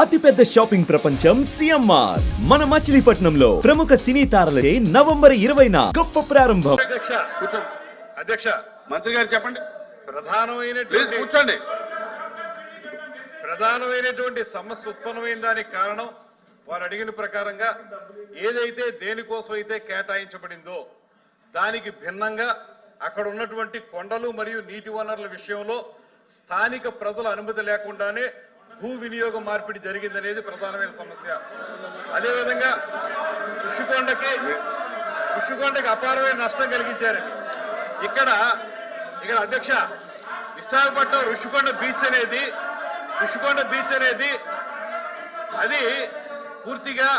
అతిపెద్ద షాపింగ్ ప్రపంచం సిఎంఆర్ మన మచిలీపట్నంలో ప్రముఖ సినీ తారలే నవంబర్ 20న గొప్ప ప్రారంభం. అధ్యక్ష మంత్రి గారు చెప్పండి. ప్రధానమైనటువంటి సమస్య ఉత్పన్నమైన దానికి కారణం వారు అడిగిన ప్రకారంగా ఏదైతే దేనికోసం అయితే కేటాయించబడిందో దానికి భిన్నంగా అక్కడ ఉన్నటువంటి కొండలు మరియు నీటి వనరుల విషయంలో స్థానిక ప్రజల అనుమతి లేకుండానే భూ వినియోగ మార్పిడి జరిగిందనేది ప్రధానమైన సమస్య. అదేవిధంగా ఋషికొండకి అపారమైన నష్టం కలిగించారండి. ఇక్కడ అధ్యక్ష విశాఖపట్నం ఋషికొండ బీచ్ అనేది అది పూర్తిగా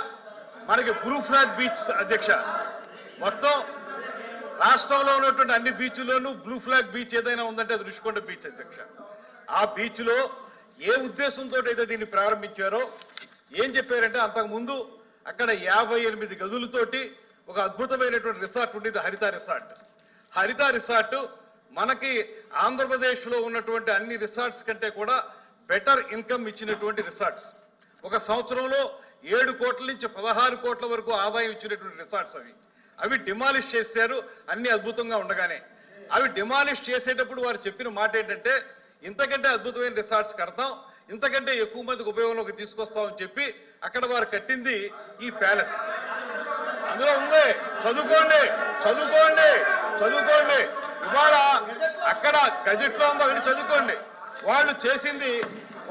మనకి బ్లూ ఫ్లాగ్ బీచ్ అధ్యక్ష. మొత్తం రాష్ట్రంలో ఉన్నటువంటి అన్ని బీచ్ల్లోనూ బ్లూ ఫ్లాగ్ బీచ్ ఏదైనా ఉందంటే అది ఋషికొండ బీచ్ అధ్యక్ష. ఆ బీచ్ లో ఏ ఉద్దేశంతో అయితే దీన్ని ప్రారంభించారో ఏం చెప్పారంటే అంతకుముందు అక్కడ 58 గదులతోటి ఒక అద్భుతమైనటువంటి రిసార్ట్ ఉండేది హరిత రిసార్ట్ మనకి ఆంధ్రప్రదేశ్ లో ఉన్నటువంటి అన్ని రిసార్ట్స్ కంటే కూడా బెటర్ ఇన్కమ్ ఇచ్చినటువంటి రిసార్ట్స్. ఒక సంవత్సరంలో 7 కోట్ల నుంచి 16 కోట్ల వరకు ఆదాయం ఇచ్చినటువంటి రిసార్ట్స్ అవి డిమాలిష్ చేశారు. అన్ని అద్భుతంగా ఉండగానే అవి డిమాలిష్ చేసేటప్పుడు వారు చెప్పిన మాట ఏంటంటే ఇంతకంటే అద్భుతమైన రిసార్ట్స్ కడతాం, ఇంతకంటే ఎక్కువ మందికి ఉపయోగంలోకి తీసుకొస్తామని చెప్పి అక్కడ వారు కట్టింది ఈ ప్యాలెస్. అందులో ఉంది చదువుకోండి ఇవాళ అక్కడ గజెట్ లో ఉందో అవన్నీ చదువుకోండి.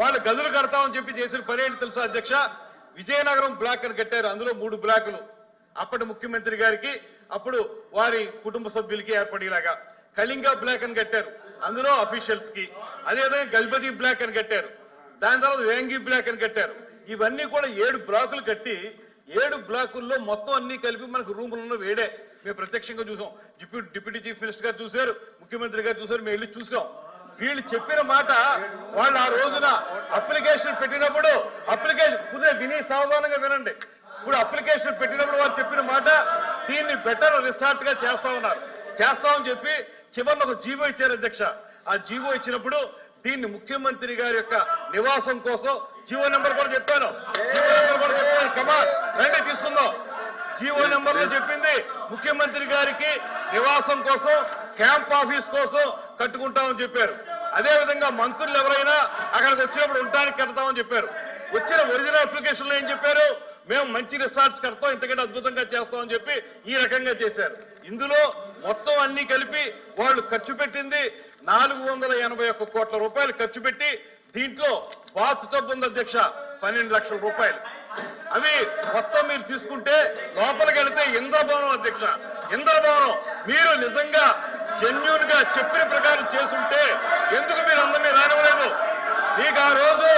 వాళ్ళు గదులు కడతామని చెప్పి చేసిన పని ఏంటి తెలుసా అధ్యక్ష? విజయనగరం బ్లాక్ అని కట్టారు. అందులో 3 బ్లాకులు అప్పటి ముఖ్యమంత్రి గారికి అప్పుడు వారి కుటుంబ సభ్యులకి ఏర్పడేలాగా. కళింగ బ్లాక్ అని కట్టారు, అందులో అఫీషియల్స్ కి. అదేవిధంగా గజపతి బ్లాక్ అని కట్టారు, దాని తర్వాత వేంగి బ్లాక్ అని కట్టారు. ఇవన్నీ కూడా 7 బ్లాకులు కట్టి 7 బ్లాకుల్లో మొత్తం అన్ని కలిపి మనకు రూములలో వేడే మేము ప్రత్యక్షంగా చూసాం. డిప్యూటీ చీఫ్ మినిస్టర్ గారు చూశారు, ముఖ్యమంత్రి గారు చూశారు, మేము వెళ్ళి చూసాం. వీళ్ళు చెప్పిన మాట వాళ్ళు ఆ రోజున అప్లికేషన్ పెట్టినప్పుడు విని సావధానంగా వినండి. ఇప్పుడు అప్లికేషన్ పెట్టినప్పుడు వాళ్ళు చెప్పిన మాట దీన్ని బెటర్ రిసార్ట్ గా చేస్తామని చెప్పి చివరిలో ఒక జీవో ఇచ్చారు అధ్యక్ష. ఆ జీవో ఇచ్చినప్పుడు దీన్ని ముఖ్యమంత్రి గారి యొక్క నివాసం కోసం జీవో నెంబర్ కూడా చెప్పాను. కమాన్ రండి తీసుకుందాం. జీవో నెంబర్ లో చెప్పింది ముఖ్యమంత్రి గారికి నివాసం కోసం, క్యాంప్ ఆఫీస్ కోసం కట్టుకుంటామని చెప్పారు. అదేవిధంగా మంత్రులు ఎవరైనా అక్కడికి వచ్చినప్పుడు ఉండటానికి కడతామని చెప్పారు. వచ్చిన ఒరిజినల్ అప్లికేషన్ లో ఏం చెప్పారు? మేము మంచి రిసార్ట్స్ కడతాం, ఇంతకంటే అద్భుతంగా చేస్తామని చెప్పి ఈ రకంగా చేశారు. ఇందులో మొత్తం అన్ని కలిపి వాళ్ళు ఖర్చు పెట్టింది 481 కోట్ల రూపాయలు ఖర్చు పెట్టి దీంట్లో బాత్ టబ్ ఉంది అధ్యక్ష 12 లక్షల రూపాయలు. అవి మొత్తం మీరు తీసుకుంటే లోపలికి వెళితే ఇంద్రభవనం అధ్యక్ష. ఇంద్రభవనం మీరు నిజంగా జెన్యూన్ గా చెప్పిన ప్రకారం చేసుంటే ఎందుకు మీరు అందరినీ రానివ్వలేదు? మీకు ఆ రోజు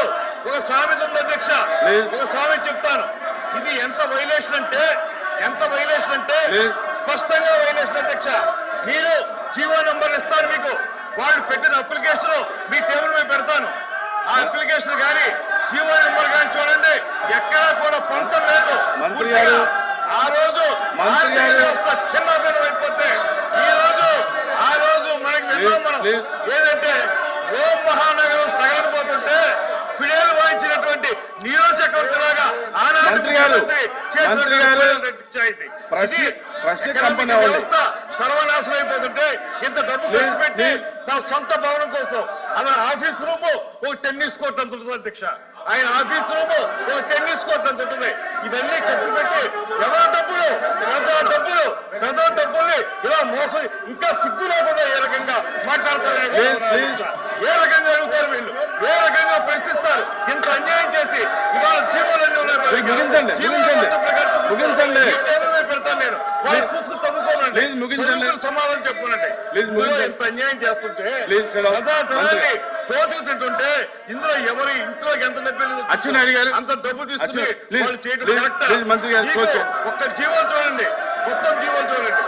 ఒక సామెత ఉంది అధ్యక్ష, ఒక సామెత చెప్తాను. ఇది ఎంత వైలేషన్ అంటే స్పష్టంగా వైలేషన్ అధ్యక్ష. మీరు జీవో నంబర్ ఇస్తాను మీకు, వాళ్ళు పెట్టిన అప్లికేషన్ మీ టేబుల్ మీద పెడతాను. ఆ అప్లికేషన్ కానీ జీవో నెంబర్ కానీ చూడండి, ఎక్కడా కూడా పొంతం లేదు. ఆ రోజు చిన్నదనం అయిపోతే ఆ రోజు మనకి మనం ఏదంటే ఓం మహానగరం తగలకపోతుంటే ఫిడేలు వాయించినటువంటి నీరో చక్రవర్తిలాగా వ్యవస్థ సర్వనాశనం అయిపోతుంటే ఇంత డబ్బు ఖర్చు పెట్టి తన సొంత భవనం కోసం అతని ఆఫీస్ రూమ్ ఒక టెన్నిస్ కోర్ట్ అంత ఉంటుంది అధ్యక్ష. ఆయన ఆఫీస్ రూమ్ ఒక టెన్నిస్ కోర్ట్ అంత ఉంటుంది. ఇవన్నీ ఖర్చు పెట్టి ప్రజా డబ్బుల్ని ఇలా మోసం, ఇంకా సిగ్గు లేకుండా ఏ రకంగా మాట్లాడతారు, ఏ రకంగా అడుగుతారు వీళ్ళు, ఏ రకంగా ప్రశ్నిస్తారు? ఇంత అన్యాయం చేసి ఇవాళ జీవోలన్నీ ఉన్నాయి. పెడతాను నేను, వాళ్ళు చూసుకుని చదువుకోనండి, సమాధానం చెప్పుకోనండి. ఇంత అన్యాయం చేస్తుంటే ప్రజాధనాన్ని తోచుకు తింటుంటే ఇందులో ఎవరి ఇంట్లోకి ఎంత డబ్బు అంత డబ్బు తీసుకుని వాళ్ళు చేయడం ఒక్క జీవో చూడండి, మొత్తం జీవో చూడండి,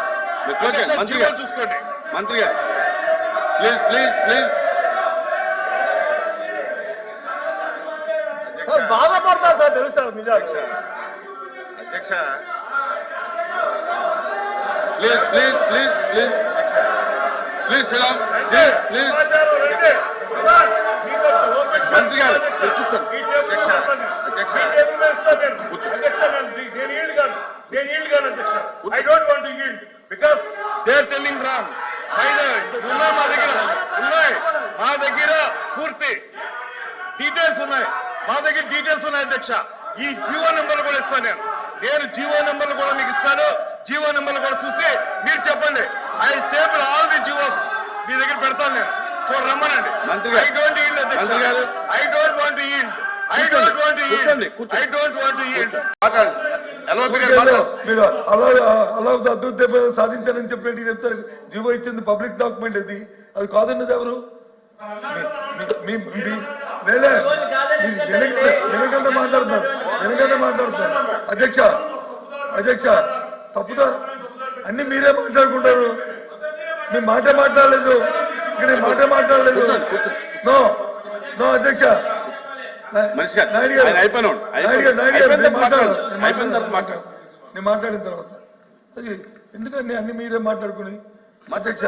జీవో చూసుకోండి. మంత్రి గారు ప్లీజ్ బాధపడతా సార్, తెలుస్తారు నిజాలు అధ్యక్ష. ప్లీజ్ మంత్రి గారు మీరు కూర్చోండి. ఈ టేబుల్ అధ్యక్ష, ఇస్తాను. అధ్యక్ష. ఈ టేబుల్ ఇస్తాను నేను. కూర్చో. అధ్యక్ష, నేను yield కాను. అధ్యక్ష. I don't want to yield because they are telling wrong. ఉన్నాయి మా దగ్గర పూర్తి డీటెయిల్స్ ఉన్నాయి. మా దగ్గర డీటెయిల్స్ ఉన్నాయి అధ్యక్ష. ఈ జీవో నెంబర్లు కూడా ఇస్తాను నేను జీవో నెంబర్లు కూడా మీకు ఇస్తాను. జీవో నెంబర్లు కూడా చూసి మీరు చెప్పండి. I table all the GOs మీ దగ్గర పెడతాను నేను. సో రమ్మనండి. మంత్రి గారు. I don't yield అధ్యక్ష. మంత్రి గారు. I don't want to yield. I don't want to yield. కూర్చోండి, కూర్చోండి. I don't want to yield. మాట్లాడండి. ఎల్ఓపి గారు మాట్లాడండి. మీరు అలా అద్భుత సాధించాలని చెప్పినట్టు చెప్తారు. జీవో ఇచ్చింది పబ్లిక్ డాక్యుమెంట్ ఇది. అది కాదన్నది ఎవరు? వెనకంటే మాట్లాడుతున్నారు అధ్యక్ష తప్పుదా అన్ని మీరే మాట్లాడుకుంటారు. మీ మాట మాట్లాడలేదు. ఇక్కడ మాట మాట్లాడలేదు. కూర్చోండి. నో అధ్యక్ష. మనిషి గారు, నాయుడు గారు, ఆయన అయిపోయినాడు. నాయుడు గారు, అయిపోయిన నేను తర్వాత మాట్లాడు. నేను మాట్లాడిన తర్వాత అది ఎందుకండి అన్ని మీరే మాట్లాడుకుని. అధ్యక్ష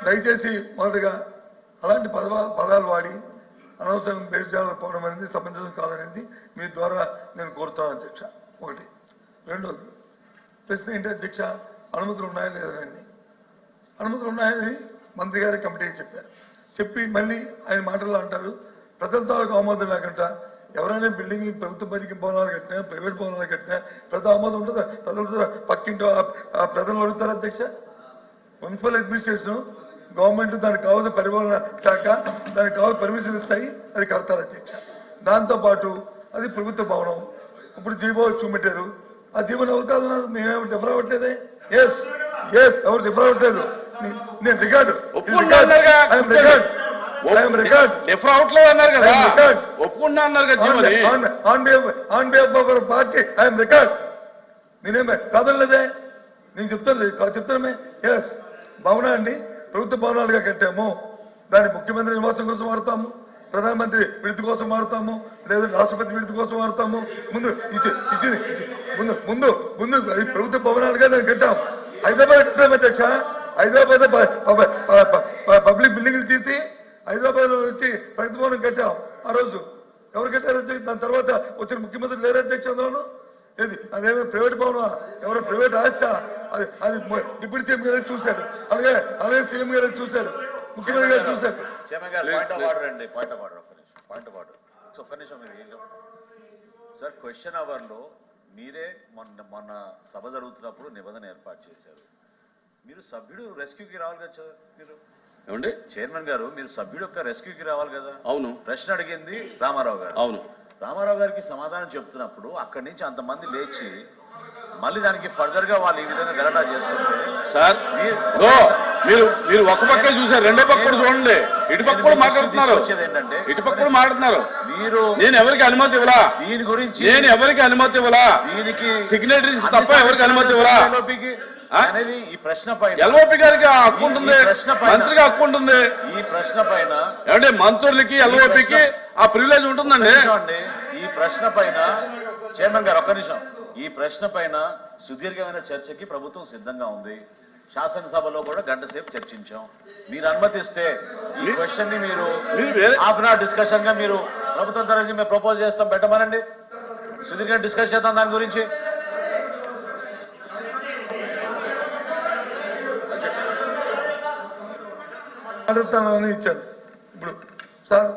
దయచేసి మొదటగా అలాంటి పదాలు వాడి అనవసరం బేజాలు పోవడం అనేది సమంజసం కాదనేది మీ ద్వారా నేను కోరుతాను అధ్యక్ష. ఒకటి. రెండోది ప్రశ్న ఏంటి అధ్యక్ష, అనుమతులు ఉన్నాయా లేదండి? అనుమతులు ఉన్నాయని మంత్రి గారి కమిటీకి చెప్పారు. చెప్పి మళ్ళీ ఆయన మాటల్లో అంటారు ప్రజల తాలూకు ఆమోదం లేకుండా ఎవరైనా బిల్డింగ్ ప్రభుత్వ పనికి భవనాలు కట్టినా ప్రైవేట్ భవనాలు కట్టినా ప్రజల ఆమోదం ఉంటుందా? ప్రజలతో పక్కింటో ఆ ప్రజలు అడుగుతారు అధ్యక్ష. మున్సిపల్ అడ్మినిస్ట్రేషన్ గవర్నమెంట్ దానికి కావాల్సిన పరిపాలన శాఖ దానికి కావాల్సిన పర్మిషన్ ఇస్తాయి, అది కడతారు అధ్యక్ష. దాంతోపాటు అది ప్రభుత్వ భవనం. ఇప్పుడు జీవో చూపెట్టారు. ఆ జీవోని ఎవరు కాదన్నారు? మేమేమి డిఫర్ అవ్వట్లేదే. ఎస్ ఎవరు డిఫర్ అవ్వట్లేదు. నేను రికార్డు డిఫర్ అవట్లేదు అన్నారు కదా, ఒప్పుకుంటా అన్నారు కదా జీవోని. On behalf of our party I'm record. నేనేమే కాదనలేదే. నేను చెప్తామే. ఎస్ భవనా అండి ప్రభుత్వ భవనాలుగా కట్టాము. దాన్ని ముఖ్యమంత్రి నివాసం కోసం వాడతాము, ప్రధానమంత్రి విడుదల కోసం వాడతాము, లేదా రాష్ట్రపతి విడుదల కోసం వాడతాము. ముందు ప్రభుత్వ భవనాలుగా దాన్ని కట్టాం. హైదరాబాద్ కట్టాము అధ్యక్ష. హైదరాబాద్ పబ్లిక్ బిల్డింగ్లు తీసి హైదరాబాద్ లో వచ్చి ప్రగతి భవనం కట్టాం. ఆ రోజు ఎవరు కట్టారు అధ్యక్ష? దాని తర్వాత వచ్చిన ముఖ్యమంత్రి లేరు అధ్యక్ష అందులోను. ఏది అదేమో ప్రైవేట్ భవనం, ఎవరో ప్రైవేట్ ఆస్తా? అది డిప్యూటీ సీఎం గారు చూశారు, అలాగే సీఎం గారు చూశారు, ముఖ్యమంత్రి గారు చూశారు. సార్ క్వశ్చన్ అవర్ లో మీరే మొన్న సభ జరుగుతున్నప్పుడు నిబంధన ఏర్పాటు చేశారు. మీరు సభ్యుడు రెస్క్యూకి రావాలి కదా సార్. మీరు ఏమండి చైర్మన్ గారు, మీరు సభ్యుడు యొక్క రెస్క్యూకి రావాలి కదా. అవును. ప్రశ్న అడిగింది రామారావు గారు. అవును. రామారావు గారికి సమాధానం చెప్తున్నప్పుడు అక్కడి నుంచి అంతమంది లేచి మళ్ళీ దానికి ఫర్దర్ గా వాళ్ళు ఈ విధంగా గలటా చేస్తుంటే సార్ మీరు ఒక పక్క చూసారు, రెండో పక్క కూడా చూడండి. ఇటు పక్క కూడా మాట్లాడుతున్నారు, ఏంటంటే ఇటు పక్క కూడా మాట్లాడుతున్నారు. మీరు నేను ఎవరికి అనుమతి ఇవ్వలా, దీని గురించి ఎవరికి అనుమతి ఇవ్వలా, దీనికి సిగ్నేటరీస్ తప్ప ఎవరికి అనుమతి ఇవ్వరా అనేది ఈ ప్రశ్న పైన ఎల్ఓపి గారికి హక్కు ఉంటుంది, మంత్రికి హక్కు ఉంటుంది. ఈ ప్రశ్న పైన ఏమంటే మంత్రులకి ఎల్ఓపికి ఆ ప్రివిలేజ్ ఉంటుందండి. ఈ ప్రశ్న పైన చైర్మన్ గారు ఒక్క నిమిషం. ఈ ప్రశ్న పైన సుదీర్ఘమైన చర్చకి ప్రభుత్వం సిద్ధంగా ఉంది. శాసనసభలో కూడా గంట సేపు చర్చించాం. మీరు అనుమతిస్తే ఈ క్వశ్చన్ ని మీరు హాఫ్ అన్ అవర్ డిస్కషన్ గా మీరు ప్రభుత్వం తరఫు మేము ప్రపోజ్ చేస్తాం, పెట్టమనండి. సుదీర్ఘంగా డిస్కస్ చేద్దాం దాని గురించి. అడుగుతానని ఇచ్చారు. ఇప్పుడు సార్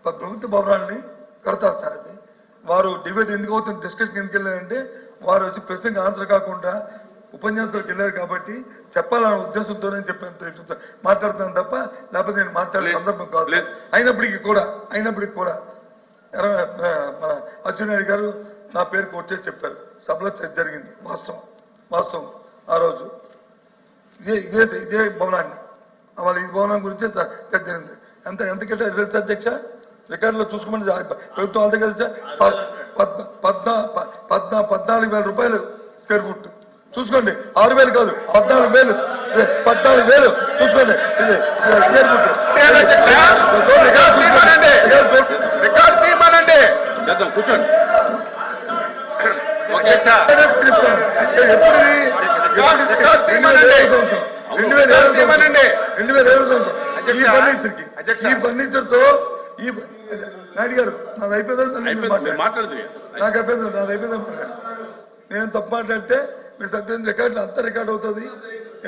ప్రభుత్వ భవనాన్ని కడతారు సార్. అది వారు డిబేట్ ఎందుకు అవుతుంది, డిస్కషన్ ఎందుకు వెళ్ళారంటే వారు వచ్చి ప్రశ్నకి ఆన్సర్ కాకుండా ఉపన్యాసాలకు వెళ్ళారు కాబట్టి చెప్పాలనే ఉద్దేశంతోనే చెప్పాను, మాట్లాడుతాను తప్ప లేకపోతే నేను మాట్లాడే సందర్భం కాదు. అయినప్పటికీ కూడా మన అచ్చెన్నాయుడు గారు నా పేరు కొట్టే చెప్పారు. సభలో చర్చ జరిగింది. వాస్తవం ఆ రోజు ఇదే భవనాన్ని వాళ్ళ ఈ భవనం గురించే చర్చ జరిగింది. ఎంత కట్టారు తెలుసా అధ్యక్ష? రికార్డులో చూసుకోమని ప్రభుత్వం అంతే కదా 14,000 రూపాయలు స్క్వేర్ ఫుట్. చూసుకోండి, 6,000 కాదు 14,000 చూసుకోండి. ఇది స్క్వేర్ ఫుట్ రికార్డు తీయమనండి. కూర్చోండి. ఎప్పుడు 2007 ఈ ఫర్నిచర్ తో ఈ నాయుడు గారు నాది అయిపోయిందని అయిపోయింది మాట్లాడదు నాకు అయిపోయింది నాది అయిపోయిందని మాట్లాడు. నేను తప్పు మాట్లాడితే మీరు సత్యం రికార్డులు అంతా రికార్డ్ అవుతుంది.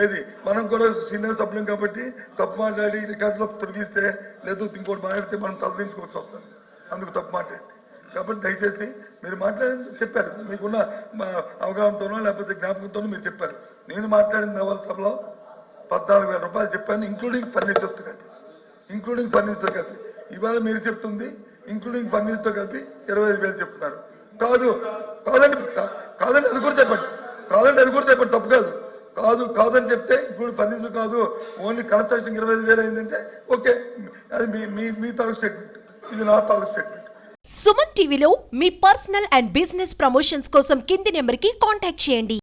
ఏది మనం కూడా సీనియర్ సభ్యులం కాబట్టి తప్పు మాట్లాడి రికార్డులో తొలగిస్తే లేదు ఇంకోటి మాట్లాడితే మనం తలదించుకోవాల్సి వస్తుంది. అందుకు తప్పు మాట్లాడింది కాబట్టి దయచేసి మీరు మాట్లాడింది చెప్పారు, మీకున్న అవగాహనతోనో లేకపోతే జ్ఞాపకంతోనో మీరు చెప్పారు. నేను మాట్లాడిన నవల సభలో 14,000 రూపాయలు చెప్పాను, ఇంక్లూడింగ్ ఫర్నిచర్తో కలిపి. ఇవాళ మీరు చెప్తుంది ఇంక్లూడింగ్ ఫర్నిచర్తో కలిపి 25,000 చెప్తున్నారు. కాదండి అది కూడా చెప్పండి, తప్పు కాదని చెప్తే ఇప్పుడు ఫర్నిచర్ కాదు, ఓన్లీ కన్స్ట్రక్షన్ 25,000 అయిందంటే ఓకే, అది మీ తాలూకు స్టేట్మెంట్, ఇది నా తాలూకు స్టేట్మెంట్. సుమన్ టీవీలో మీ పర్సనల్ అండ్ బిజినెస్ ప్రమోషన్స్ కోసం కింది నెంబర్కి కాంటాక్ట్ చేయండి.